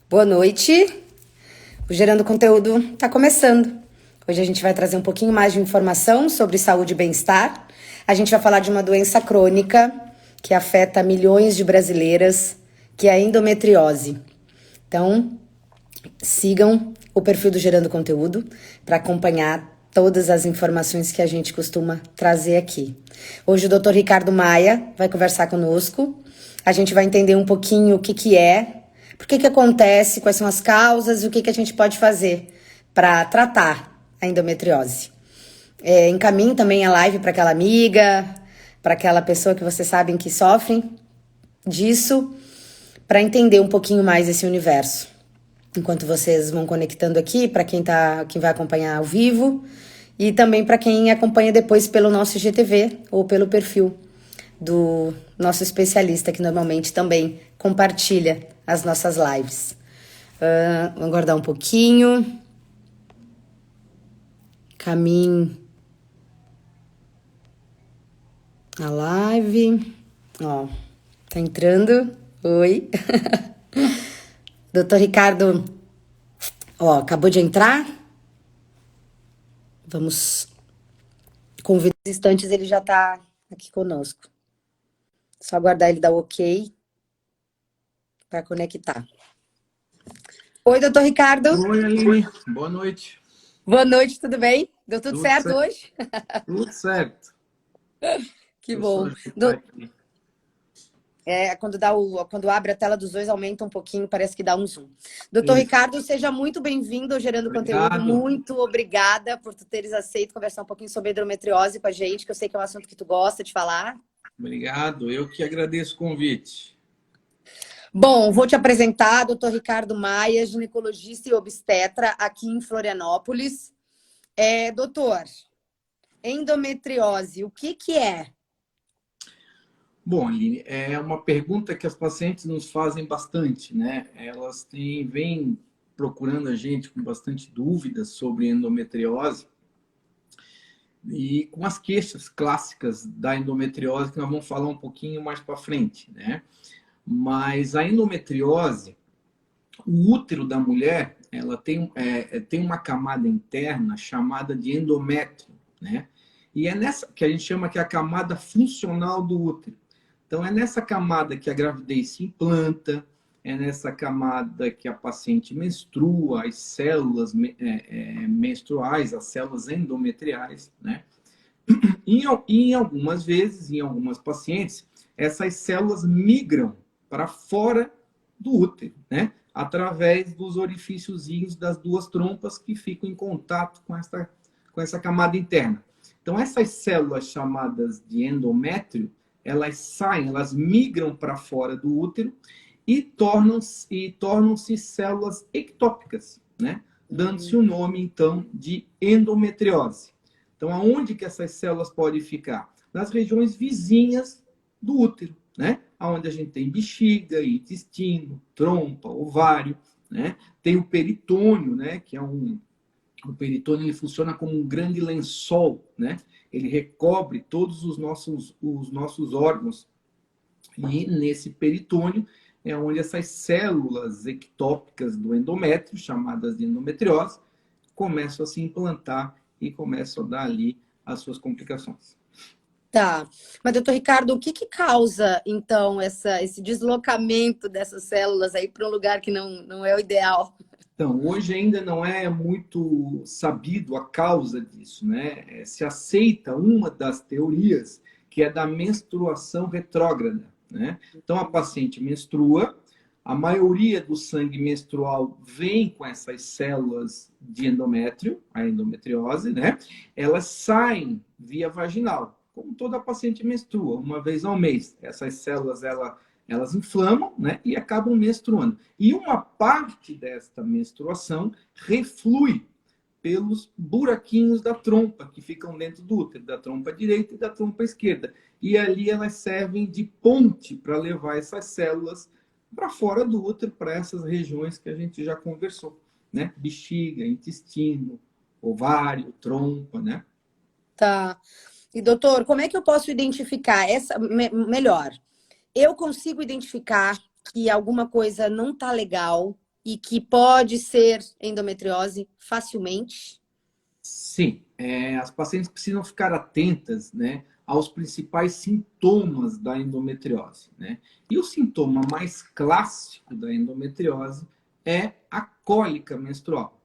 Boa noite. O Gerando Conteúdo está começando. Hoje a gente vai trazer um pouquinho mais de informação sobre saúde e bem-estar. A gente vai falar de uma doença crônica que afeta milhões de brasileiras, que é a endometriose. Então, sigam o perfil do Gerando Conteúdo para acompanhar todas as informações que a gente costuma trazer aqui. Hoje o Dr. Ricardo Maia vai conversar conosco. A gente vai entender um pouquinho o que é, por que acontece, quais são as causas e o que a gente pode fazer para tratar a endometriose. Encaminhe também a live para aquela amiga, para aquela pessoa que vocês sabem que sofrem disso, para entender um pouquinho mais esse universo. Enquanto vocês vão conectando aqui, para quem vai acompanhar ao vivo, e também para quem acompanha depois pelo nosso IGTV ou pelo perfil do nosso especialista, que normalmente também compartilha as nossas lives. Vamos aguardar um pouquinho. Caminho a live. Ó, tá entrando. Oi. Doutor Ricardo, ó, acabou de entrar. Vamos convidar uns instantes, ele já tá aqui conosco. Só aguardar ele dar o ok para conectar. Oi, doutor Ricardo. Oi, Aline. Boa noite. Boa noite, tudo bem? Deu tudo certo certo. hoje? Tudo certo. Que Deixa eu só bom. ajeitar aqui. Quando abre a tela dos dois, aumenta um pouquinho, parece que dá um zoom. Doutor Isso. Ricardo, seja muito bem-vindo ao Gerando Conteúdo. Obrigado. Muito obrigada por tu teres aceito conversar um pouquinho sobre endometriose com a gente, que eu sei que é um assunto que tu gosta de falar. Obrigado. Eu que agradeço o convite. Bom, vou te apresentar, doutor Ricardo Maia, ginecologista e obstetra aqui em Florianópolis. Doutor, endometriose, o que é? Bom, Aline, é uma pergunta que as pacientes nos fazem bastante, né? Elas vêm procurando a gente com bastante dúvidas sobre endometriose e com as queixas clássicas da endometriose, que nós vamos falar um pouquinho mais para frente, né? Mas a endometriose, o útero da mulher, ela tem uma camada interna chamada de endométrio, né? E é nessa que a gente chama que é a camada funcional do útero. Então, é nessa camada que a gravidez se implanta, é nessa camada que a paciente menstrua, as células menstruais, as células endometriais, né? E em algumas vezes, em algumas pacientes, essas células migram para fora do útero, né? Através dos orifíciozinhos das duas trompas que ficam em contato com essa camada interna. Então, essas células chamadas de endométrio, elas saem, elas migram para fora do útero e tornam-se células ectópicas, né? Dando-se o nome, então, de endometriose. Então, aonde que essas células podem ficar? Nas regiões vizinhas do útero, né? Onde a gente tem bexiga, intestino, trompa, ovário, né? Tem o peritônio, né? Que é o peritônio, ele funciona como um grande lençol, né? Ele recobre todos os nossos órgãos. E nesse peritônio é onde essas células ectópicas do endométrio, chamadas de endometriose, começam a se implantar e começam a dar ali as suas complicações. Tá. Mas, doutor Ricardo, o que causa, então, esse deslocamento dessas células aí para um lugar que não é o ideal? Então, hoje ainda não é muito sabido a causa disso, né? Se aceita uma das teorias, que é da menstruação retrógrada, né? Então, a paciente menstrua, a maioria do sangue menstrual vem com essas células de endométrio, a endometriose, né? Elas saem via vaginal, como toda paciente menstrua, uma vez ao mês. Essas células, elas inflamam, né, e acabam menstruando. E uma parte desta menstruação reflui pelos buraquinhos da trompa, que ficam dentro do útero, da trompa direita e da trompa esquerda. E ali elas servem de ponte para levar essas células para fora do útero, para essas regiões que a gente já conversou, né? Bexiga, intestino, ovário, trompa, né? Tá. E, doutor, como é que eu posso identificar melhor? Eu consigo identificar que alguma coisa não tá legal e que pode ser endometriose facilmente? Sim, as pacientes precisam ficar atentas, né, aos principais sintomas da endometriose, né? E o sintoma mais clássico da endometriose é a cólica menstrual.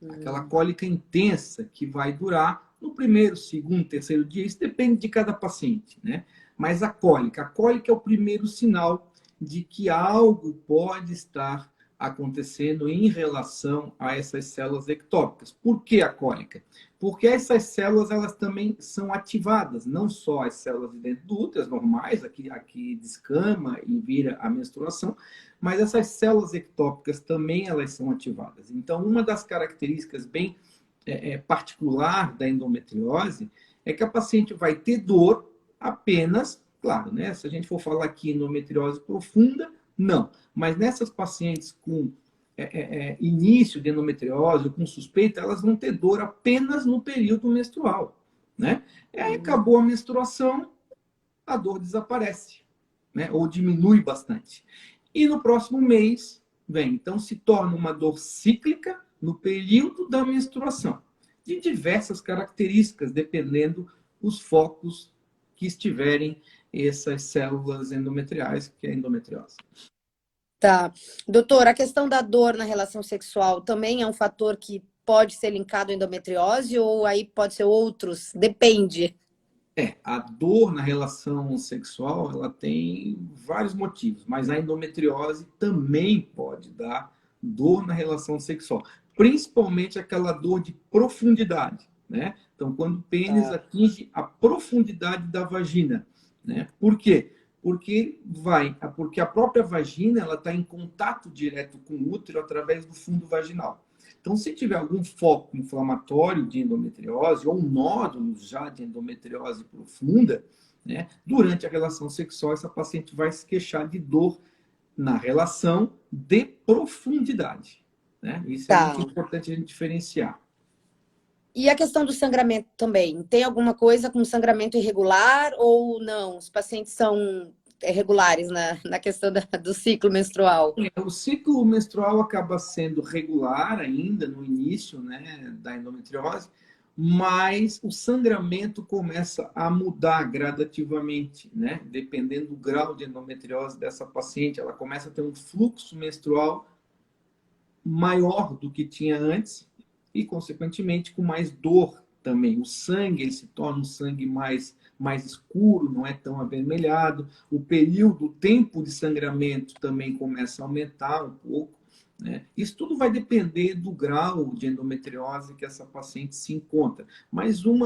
Aquela cólica intensa que vai durar no primeiro, segundo, terceiro dia, isso depende de cada paciente, né? Mas a cólica é o primeiro sinal de que algo pode estar acontecendo em relação a essas células ectópicas. Por que a cólica? Porque essas células elas também são ativadas, não só as células de dentro do útero, as normais, aqui descama e vira a menstruação, mas essas células ectópicas também elas são ativadas. Então, uma das características bem particular da endometriose é que a paciente vai ter dor apenas, claro, né? Se a gente for falar aqui endometriose profunda, não. Mas nessas pacientes com início de endometriose, com suspeita, elas vão ter dor apenas no período menstrual, né? E aí acabou a menstruação, a dor desaparece, né? Ou diminui bastante. E no próximo mês vem. Então se torna uma dor cíclica no período da menstruação, de diversas características, dependendo os focos que estiverem essas células endometriais, que é a endometriose. Tá. Doutor, a questão da dor na relação sexual também é um fator que pode ser linkado à endometriose ou aí pode ser outros? Depende. A dor na relação sexual, ela tem vários motivos, mas a endometriose também pode dar dor na relação sexual, principalmente aquela dor de profundidade, né? Então, quando o pênis Tá. atinge a profundidade da vagina, né? Por quê? Porque a própria vagina, ela está em contato direto com o útero através do fundo vaginal. Então, se tiver algum foco inflamatório de endometriose ou nódulos já de endometriose profunda, né, durante a relação sexual, essa paciente vai se queixar de dor na relação de profundidade, né? Isso é Tá. muito importante a gente diferenciar. E a questão do sangramento também? Tem alguma coisa com sangramento irregular ou não? Os pacientes são regulares na questão do ciclo menstrual? O ciclo menstrual acaba sendo regular ainda no início, né, da endometriose, mas o sangramento começa a mudar gradativamente, né? Dependendo do grau de endometriose dessa paciente, ela começa a ter um fluxo menstrual maior do que tinha antes e, consequentemente, com mais dor também. O sangue ele se torna um sangue mais escuro, não é tão avermelhado. O período, o tempo de sangramento também começa a aumentar um pouco. Né? Isso tudo vai depender do grau de endometriose que essa paciente se encontra. Mas um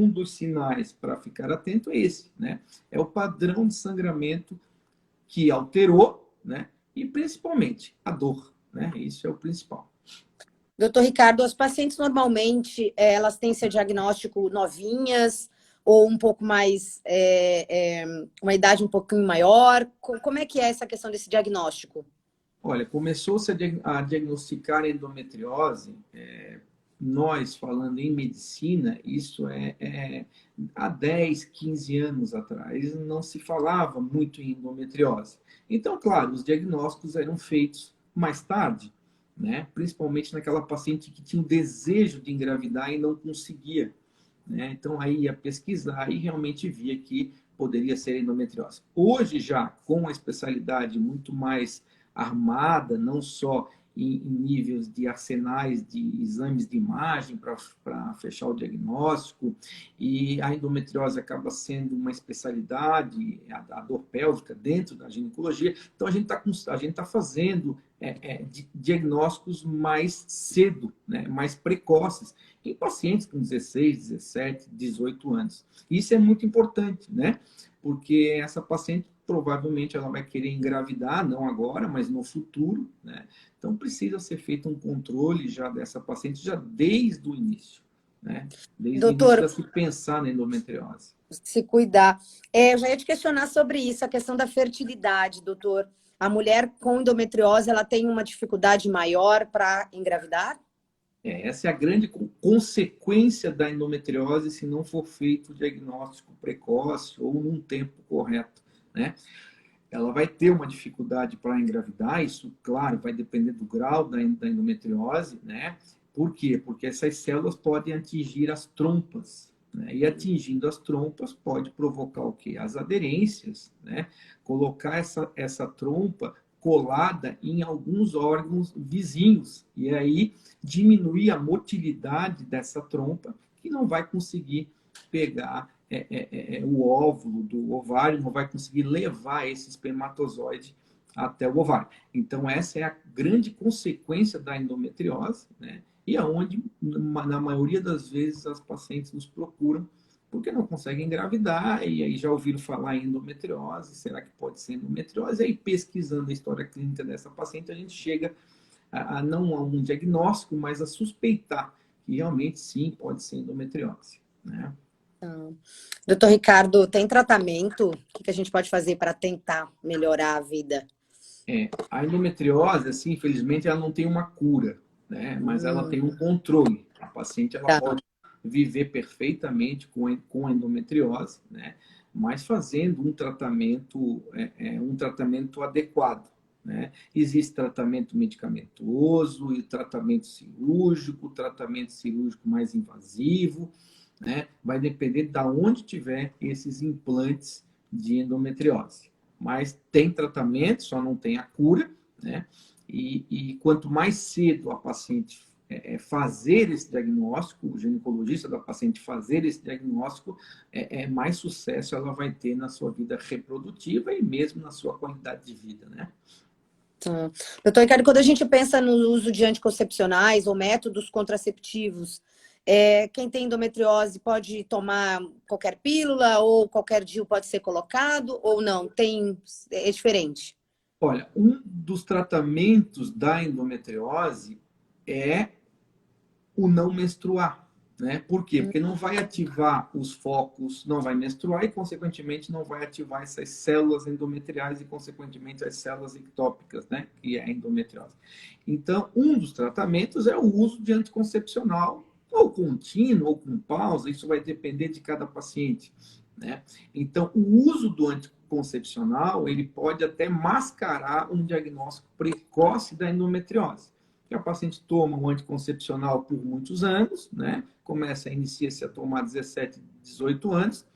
dos sinais para ficar atento é esse, né? É o padrão de sangramento que alterou, né? E principalmente a dor, né? Isso é o principal. Doutor Ricardo, as pacientes normalmente elas têm seu diagnóstico novinhas ou um pouco mais, uma idade um pouquinho maior? Como é que é essa questão desse diagnóstico? Olha, começou-se a diagnosticar endometriose, nós falando em medicina, isso há 10, 15 anos atrás, não se falava muito em endometriose. Então, claro, os diagnósticos eram feitos mais tarde, né? Principalmente naquela paciente que tinha o desejo de engravidar e não conseguia, né? Então, aí ia pesquisar e realmente via que poderia ser endometriose. Hoje, já com a especialidade muito mais armada, não só em níveis de arsenais de exames de imagem para fechar o diagnóstico, e a endometriose acaba sendo uma especialidade, a dor pélvica dentro da ginecologia, então a gente tá fazendo diagnósticos mais cedo, né, mais precoces, em pacientes com 16, 17, 18 anos. Isso é muito importante, né? Porque essa paciente provavelmente ela vai querer engravidar, não agora, mas no futuro, né? Então precisa ser feito um controle já dessa paciente já desde o início, né? Desde o início Doutor, já se pensar na endometriose. se cuidar. Eu já ia te questionar sobre isso, a questão da fertilidade, doutor. A mulher com endometriose, ela tem uma dificuldade maior para engravidar? Essa é a grande consequência da endometriose se não for feito o diagnóstico precoce ou num tempo correto, né? ela vai ter uma dificuldade para engravidar. Isso, claro, vai depender do grau da endometriose, né? Por quê? Porque essas células podem atingir as trompas, né? E atingindo as trompas pode provocar o quê? As aderências, né? Colocar essa trompa colada em alguns órgãos vizinhos, e aí diminuir a motilidade dessa trompa, que não vai conseguir pegar o óvulo do ovário, não vai conseguir levar esse espermatozoide até o ovário. Então, essa é a grande consequência da endometriose, né? E aonde, na maioria das vezes, as pacientes nos procuram porque não conseguem engravidar, e aí já ouviram falar em endometriose, será que pode ser endometriose? E aí, pesquisando a história clínica dessa paciente, a gente chega não a um diagnóstico, mas a suspeitar que realmente sim, pode ser endometriose, né? Doutor Ricardo, tem tratamento? O que a gente pode fazer para tentar melhorar a vida? A endometriose, assim, infelizmente, ela não tem uma cura, né? Mas ela tem um controle. A paciente ela Tá. pode viver perfeitamente com endometriose, né? Mas fazendo um tratamento adequado, né? Existe tratamento medicamentoso e tratamento cirúrgico mais invasivo, né? Vai depender de onde tiver esses implantes de endometriose. Mas tem tratamento, só não tem a cura, né? E quanto mais cedo a paciente fazer esse diagnóstico, o ginecologista da paciente fazer esse diagnóstico, mais sucesso ela vai ter na sua vida reprodutiva e mesmo na sua qualidade de vida, né? Tá. Doutor Ricardo, quando a gente pensa no uso de anticoncepcionais ou métodos contraceptivos, quem tem endometriose pode tomar qualquer pílula ou qualquer DIU pode ser colocado ou não? É diferente. Olha, um dos tratamentos da endometriose é o não menstruar, né? Por quê? Porque não vai ativar os focos, não vai menstruar e, consequentemente, não vai ativar essas células endometriais e, consequentemente, as células ectópicas, né? Que é a endometriose. Então, um dos tratamentos é o uso de anticoncepcional, ou contínuo, ou com pausa, isso vai depender de cada paciente, né? Então, o uso do anticoncepcional, ele pode até mascarar um diagnóstico precoce da endometriose, que a paciente toma um anticoncepcional por muitos anos, né? Inicia-se a tomar 17, 18 anos,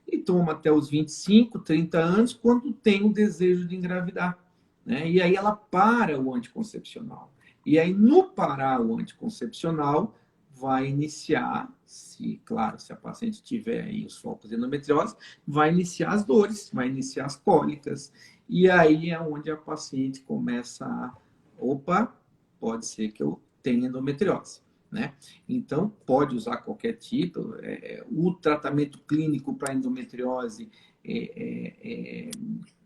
e toma até os 25, 30 anos, quando tem o desejo de engravidar, né? E aí ela para o anticoncepcional. E aí, no parar o anticoncepcional, vai iniciar, claro, se a paciente tiver aí os focos de endometriose, vai iniciar as dores, vai iniciar as cólicas, e aí é onde a paciente começa opa, pode ser que eu tenha endometriose, né? Então, pode usar qualquer tipo. O tratamento clínico para endometriose,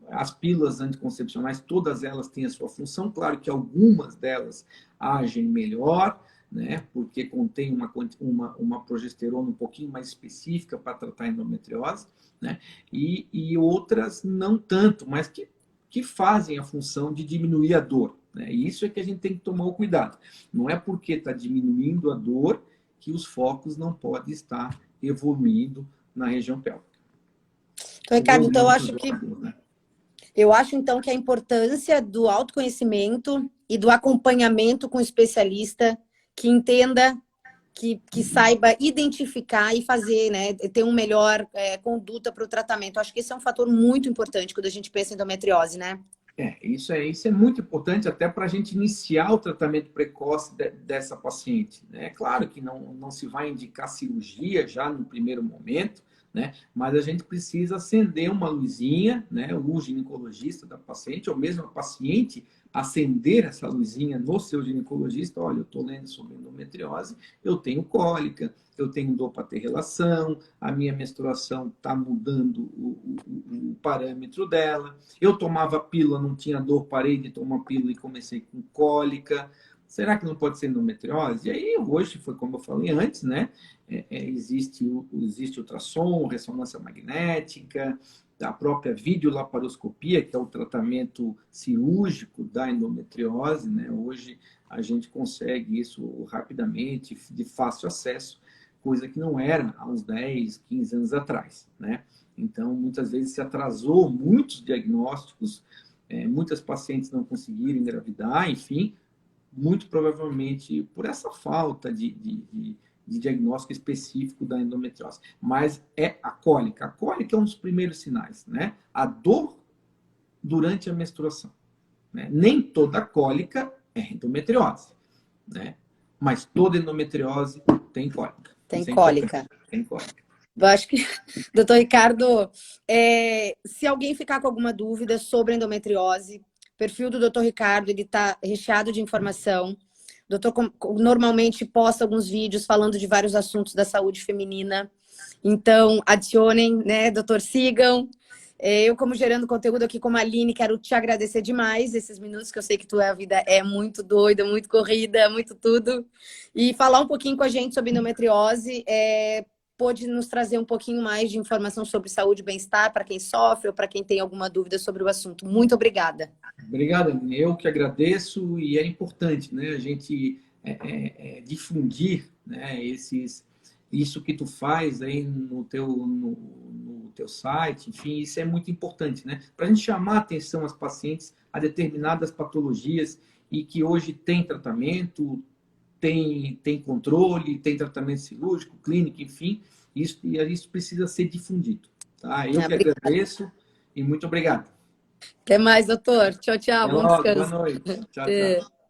as pílulas anticoncepcionais, todas elas têm a sua função. Claro que algumas delas agem melhor, né? Porque contém uma progesterona um pouquinho mais específica para tratar a endometriose, né? E outras não tanto, mas que fazem a função de diminuir a dor, né? E isso é que a gente tem que tomar o cuidado. Não é porque está diminuindo a dor que os focos não podem estar evoluindo na região pélvica. Então, Ricardo, Ou em então outros órgãos, né? eu acho então que a importância do autoconhecimento e do acompanhamento com o especialista que entenda, que saiba identificar e fazer, né, ter uma melhor conduta para o tratamento. Acho que esse é um fator muito importante quando a gente pensa em endometriose, né? Isso é muito importante até para a gente iniciar o tratamento precoce dessa paciente, né? Claro que não se vai indicar cirurgia já no primeiro momento, né? Mas a gente precisa acender uma luzinha, né? O ginecologista da paciente, ou mesmo a paciente, acender essa luzinha no seu ginecologista. Olha, eu estou lendo sobre endometriose, eu tenho cólica, eu tenho dor para ter relação, a minha menstruação está mudando o parâmetro dela. Eu tomava pílula, não tinha dor, parei de tomar pílula e comecei com cólica. Será que não pode ser endometriose? E aí, hoje, foi como eu falei antes, né? Existe ultrassom, ressonância magnética, a própria videolaparoscopia, que é o tratamento cirúrgico da endometriose, né? Hoje a gente consegue isso rapidamente, de fácil acesso, coisa que não era há uns 10, 15 anos atrás, né? Então, muitas vezes se atrasou muitos diagnósticos, muitas pacientes não conseguiram engravidar, enfim, muito provavelmente por essa falta de diagnóstico específico da endometriose. Mas é a cólica. A cólica é um dos primeiros sinais, né? A dor durante a menstruação. Né? Nem toda cólica é endometriose, né? Mas toda endometriose tem cólica. Tem cólica. Tem cólica. Eu acho que, doutor Ricardo, se alguém ficar com alguma dúvida sobre endometriose, o perfil do doutor Ricardo, ele está recheado de informação. O doutor normalmente posta alguns vídeos falando de vários assuntos da saúde feminina. Então, adicionem, né, doutor, sigam. Eu, como gerando conteúdo aqui como a Aline, quero te agradecer demais esses minutos, que eu sei que tua vida é muito doida, muito corrida, muito tudo. E falar um pouquinho com a gente sobre endometriose, pode nos trazer um pouquinho mais de informação sobre saúde e bem-estar para quem sofre ou para quem tem alguma dúvida sobre o assunto. Muito obrigada. Obrigado, Aline. Eu que agradeço, e é importante, né, a gente difundir, né, isso que tu faz aí no teu site, enfim, isso é muito importante, né? Para a gente chamar a atenção às pacientes a determinadas patologias e que hoje tem tratamento, tem controle, tem tratamento cirúrgico, clínico, enfim, isso precisa ser difundido. Tá? Eu que agradeço e muito obrigado. Até mais, doutor. Tchau, tchau. Até Bom logo. descanso. Boa noite. Tchau, tchau.